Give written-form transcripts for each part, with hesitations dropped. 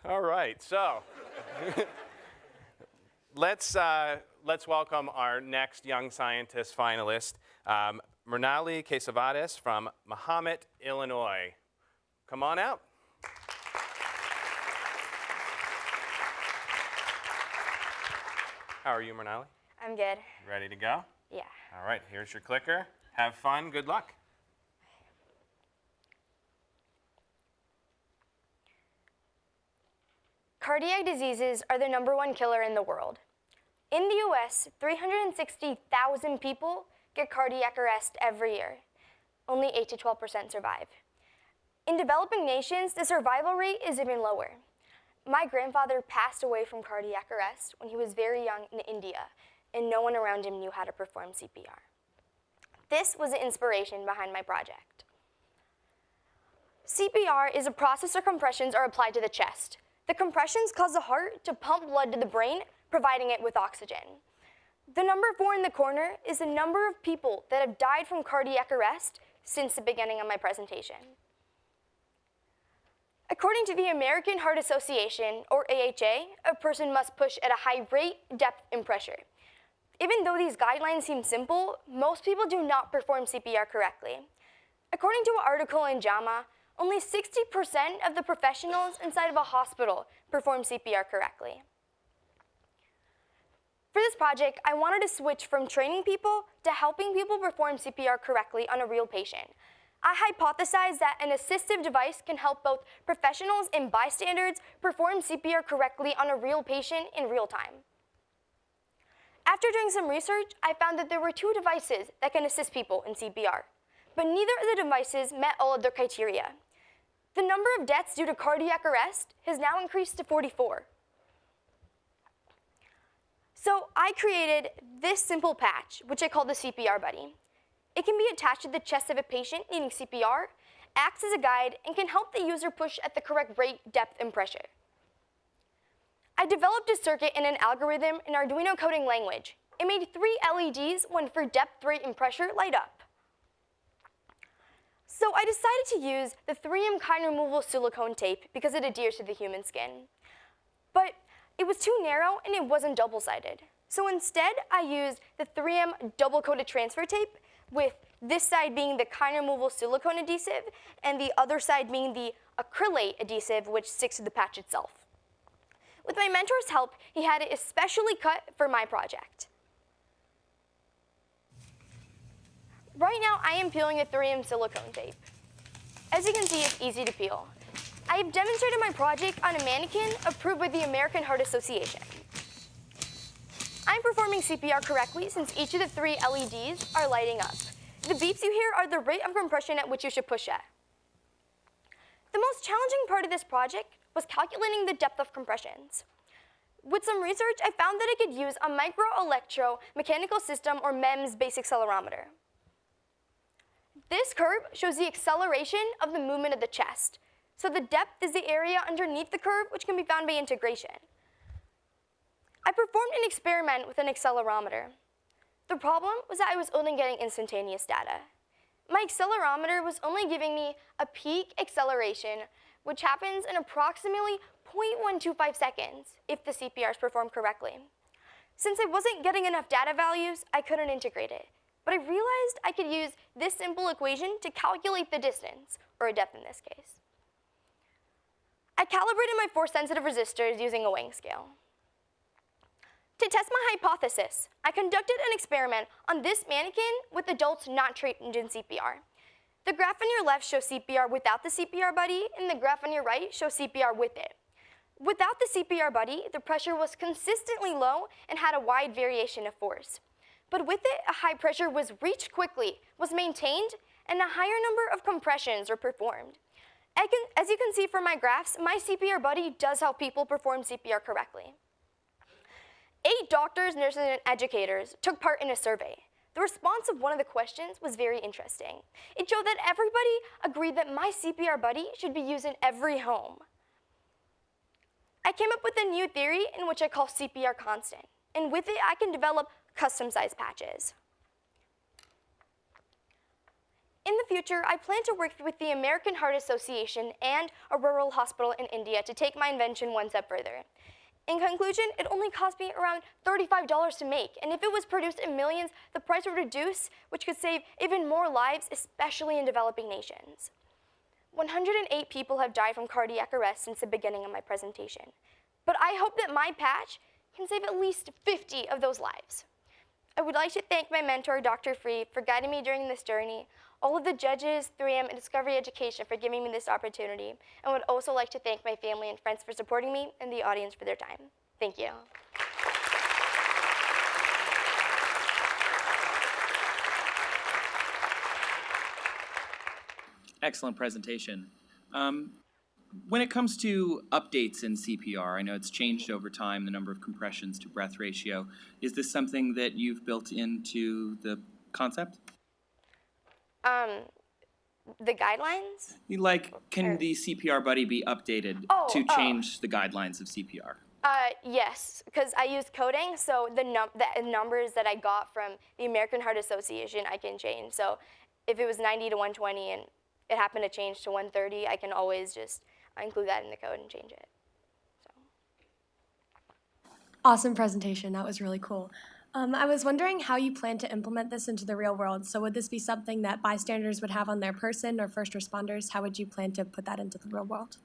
All right, so let's welcome our next young scientist finalist, Mrinali Kesavadas from Mahomet, Illinois. Come on out. How are you, Mrinali? I'm good. Ready to go? Yeah. All right, here's your clicker. Have fun, good luck. Cardiac diseases are the #1 killer in the world. In the US, 360,000 people get cardiac arrest every year. Only 8 to 12% survive. In developing nations, the survival rate is even lower. My grandfather passed away from cardiac arrest when he was very young in India, and no one around him knew how to perform CPR. This was the inspiration behind my project. CPR is a process where compressions are applied to the chest. The compressions cause the heart to pump blood to the brain, providing it with oxygen. The number 4 in the corner is the number of people that have died from cardiac arrest since the beginning of my presentation. According to the American Heart Association, or AHA, a person must push at a high rate, depth, and pressure. Even though these guidelines seem simple, most people do not perform CPR correctly. According to an article in JAMA, only 60% of the professionals inside of a hospital perform CPR correctly. For this project, I wanted to switch from training people to helping people perform CPR correctly on a real patient. I hypothesized that an assistive device can help both professionals and bystanders perform CPR correctly on a real patient in real time. After doing some research, I found that there were 2 devices that can assist people in CPR, but neither of the devices met all of their criteria. The number of deaths due to cardiac arrest has now increased to 44. So I created this simple patch, which I call the CPR Buddy. It can be attached to the chest of a patient needing CPR, acts as a guide, and can help the user push at the correct rate, depth, and pressure. I developed a circuit and an algorithm in Arduino coding language. It made 3 LEDs, one for depth, rate, and pressure, light up. So I decided to use the 3M kind removable silicone tape because it adheres to the human skin. But it was too narrow and it wasn't double-sided. So instead, I used the 3M double-coated transfer tape, with this side being the kind removable silicone adhesive and the other side being the acrylate adhesive, which sticks to the patch itself. With my mentor's help, he had it especially cut for my project. Right now, I am peeling the 3M silicone tape. As you can see, it's easy to peel. I have demonstrated my project on a mannequin approved by the American Heart Association. I'm performing CPR correctly since each of the 3 LEDs are lighting up. The beeps you hear are the rate of compression at which you should push at. The most challenging part of this project was calculating the depth of compressions. With some research, I found that I could use a microelectromechanical system, or MEMS, base accelerometer. This curve shows the acceleration of the movement of the chest. So the depth is the area underneath the curve, which can be found by integration. I performed an experiment with an accelerometer. The problem was that I was only getting instantaneous data. My accelerometer was only giving me a peak acceleration, which happens in approximately 0.125 seconds if the CPR is performed correctly. Since I wasn't getting enough data values, I couldn't integrate it. But I realized I could use this simple equation to calculate the distance, or a depth in this case. I calibrated my 4 sensitive resistors using a weighing scale. To test my hypothesis, I conducted an experiment on this mannequin with adults not trained in CPR. The graph on your left shows CPR without the CPR Buddy, and the graph on your right shows CPR with it. Without the CPR Buddy, the pressure was consistently low and had a wide variation of force. But with it, a high pressure was reached quickly, was maintained, and a higher number of compressions were performed. As you can see from my graphs, my CPR Buddy does help people perform CPR correctly. 8 doctors, nurses, and educators took part in a survey. The response of one of the questions was very interesting. It showed that everybody agreed that my CPR Buddy should be used in every home. I came up with a new theory in which I call CPR constant, and with it I can develop custom-sized patches. In the future, I plan to work with the American Heart Association and a rural hospital in India to take my invention one step further. In conclusion, it only cost me around $35 to make, and if it was produced in millions, the price would reduce, which could save even more lives, especially in developing nations. 108 people have died from cardiac arrest since the beginning of my presentation, but I hope that my patch can save at least 50 of those lives. I would like to thank my mentor, Dr. Free, for guiding me during this journey, all of the judges, 3M, and Discovery Education for giving me this opportunity, and would also like to thank my family and friends for supporting me and the audience for their time. Thank you. Excellent presentation. When it comes to updates in CPR, I know it's changed over time, the number of compressions to breath ratio. Is this something that you've built into the concept? The guidelines? Can the CPR buddy be updated to change the guidelines of CPR? Yes, because I use coding, so the numbers that I got from the American Heart Association I can change. So if it was 90 to 120 and it happened to change to 130, I can always just include that in the code and change it. So. Awesome presentation. That was really cool. I was wondering how you plan to implement this into the real world. So would this be something that bystanders would have on their person or first responders? How would you plan to put that into the real world?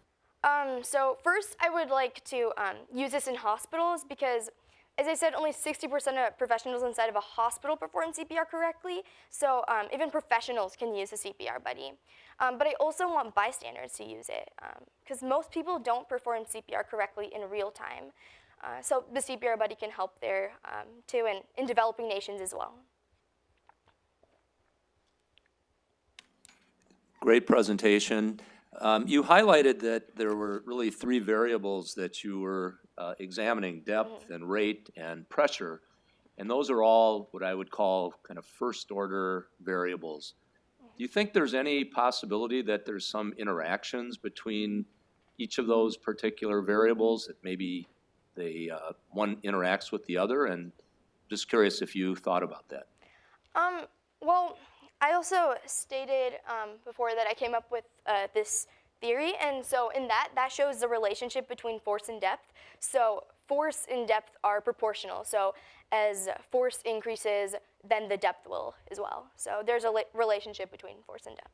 So first, I would like to use this in hospitals because, as I said, only 60% of professionals inside of a hospital perform CPR correctly. So even professionals can use a CPR buddy. But I also want bystanders to use it because most people don't perform CPR correctly in real time. So the CPR buddy can help there too, and in developing nations as well. Great presentation. You highlighted that there were really three variables that you were examining: depth and rate and pressure. And those are all what I would call kind of first order variables. Do you think there's any possibility that there's some interactions between each of those particular variables, that maybe one interacts with the other? And just curious if you thought about that. Well, I also stated before that I came up with this theory, and so in that shows the relationship between force and depth. So force and depth are proportional. So as force increases, then the depth will as well. So there's a relationship between force and depth.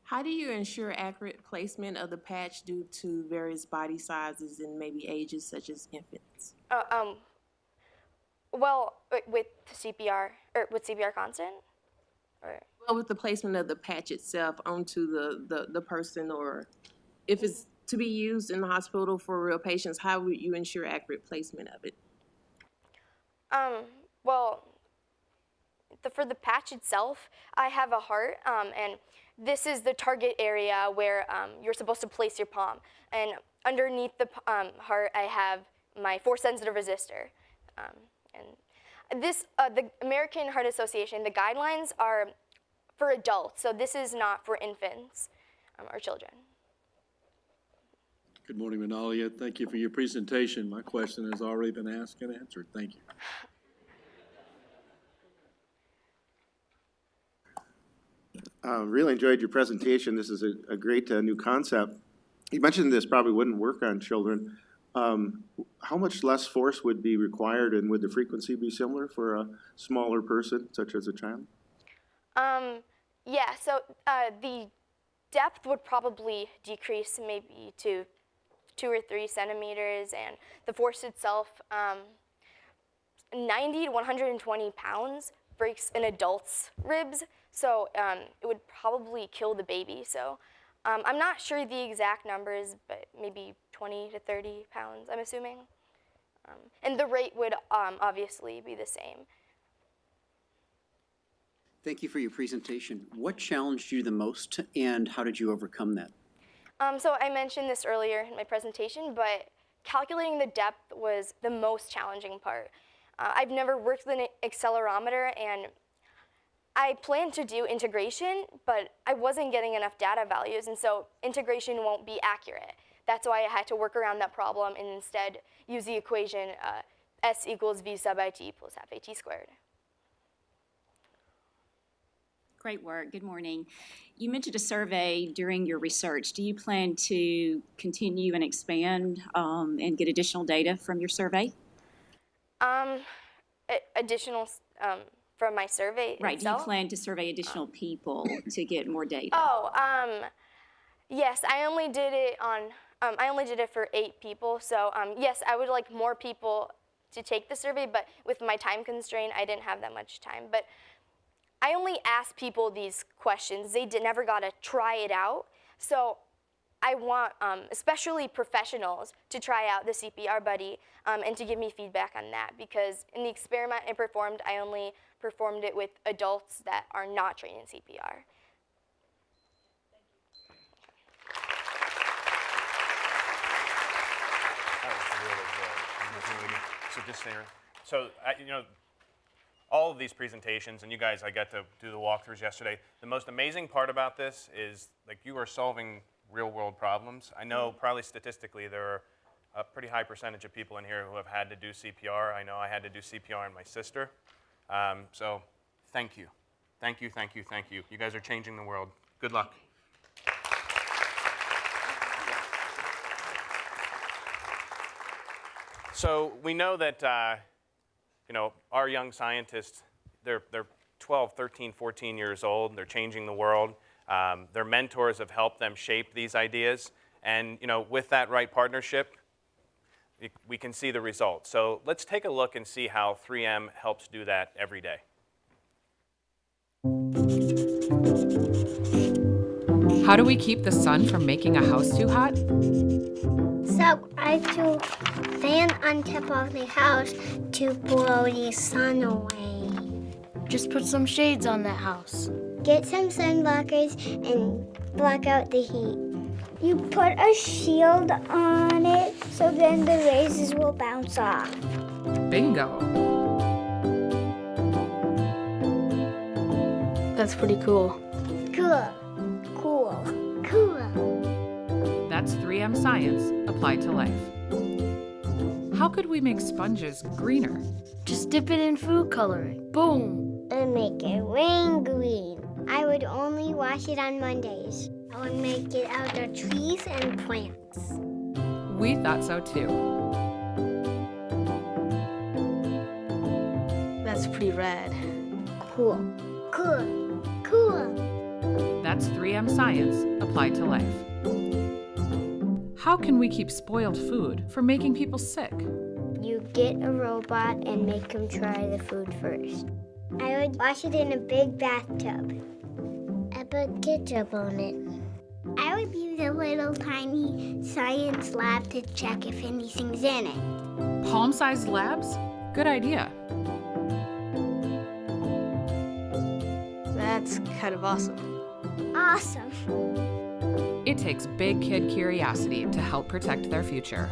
How do you ensure accurate placement of the patch due to various body sizes and maybe ages, such as infants? Well, with CPR, or with CPR constant? Or? Well, with the placement of the patch itself onto the person, or if it's to be used in the hospital for real patients, how would you ensure accurate placement of it? Well, for the patch itself, I have a heart, and this is the target area where you're supposed to place your palm. And underneath the heart, I have my force-sensitive resistor. And this, the American Heart Association, the guidelines are for adults, so this is not for infants or children. Good morning, Mrinali. Thank you for your presentation. My question has already been asked and answered. Thank you. Really enjoyed your presentation. This is a great new concept. You mentioned this probably wouldn't work on children. How much less force would be required, and would the frequency be similar for a smaller person, such as a child? Yeah, so the depth would probably decrease maybe to 2 or 3 centimeters, and the force itself, 90 to 120 pounds breaks an adult's ribs, so it would probably kill the baby. So I'm not sure the exact numbers, but maybe 20 to 30 pounds, I'm assuming. And the rate would obviously be the same. Thank you for your presentation. What challenged you the most, and how did you overcome that? So I mentioned this earlier in my presentation, but calculating the depth was the most challenging part. I've never worked with an accelerometer, and I planned to do integration, but I wasn't getting enough data values, and so integration won't be accurate. That's why I had to work around that problem and instead use the equation S equals V sub IT plus half AT squared. Great work. Good morning. You mentioned a survey during your research. Do you plan to continue and expand and get additional data from your survey? Additional from my survey Right. itself? Do you plan to survey additional people to get more data? Oh, yes. I only did it for 8 people. So yes, I would like more people to take the survey, but with my time constraint, I didn't have that much time. But I only asked people these questions. They never got to try it out. So I want, especially professionals, to try out the CPR Buddy and to give me feedback on that, because in the experiment I performed, I only performed it with adults that are not trained in CPR. That was really good. So just there. So, all of these presentations, and you guys, I got to do the walkthroughs yesterday. The most amazing part about this is, like, you are solving real-world problems. I know probably statistically there are a pretty high percentage of people in here who have had to do CPR. I know I had to do CPR on my sister. So thank you. Thank you, thank you, thank you. You guys are changing the world. Good luck. So we know that our young scientists, they're 12, 13, 14 years old. They're changing the world. Their mentors have helped them shape these ideas. And with that right partnership, we can see the results. So let's take a look and see how 3M helps do that every day. How do we keep the sun from making a house too hot? So I do fan on top of the house to blow the sun away. Just put some shades on that house. Get some sun blockers and block out the heat. You put a shield on it so then the rays will bounce off. Bingo. That's pretty cool. Cool. Cool. Cool. That's 3M science applied to life. How could we make sponges greener? Just dip it in food coloring. Boom. And make it rain green. I would only wash it on Mondays. I would make it out of trees and plants. We thought so too. That's pretty rad. Cool. Cool. Cool. That's 3M science applied to life. How can we keep spoiled food from making people sick? You get a robot and make them try the food first. I would wash it in a big bathtub. I put ketchup on it. I would use a little tiny science lab to check if anything's in it. Palm-sized labs? Good idea. That's kind of awesome. Awesome. It takes big kid curiosity to help protect their future.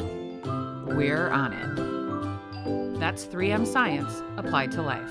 We're on it. That's 3M science applied to life.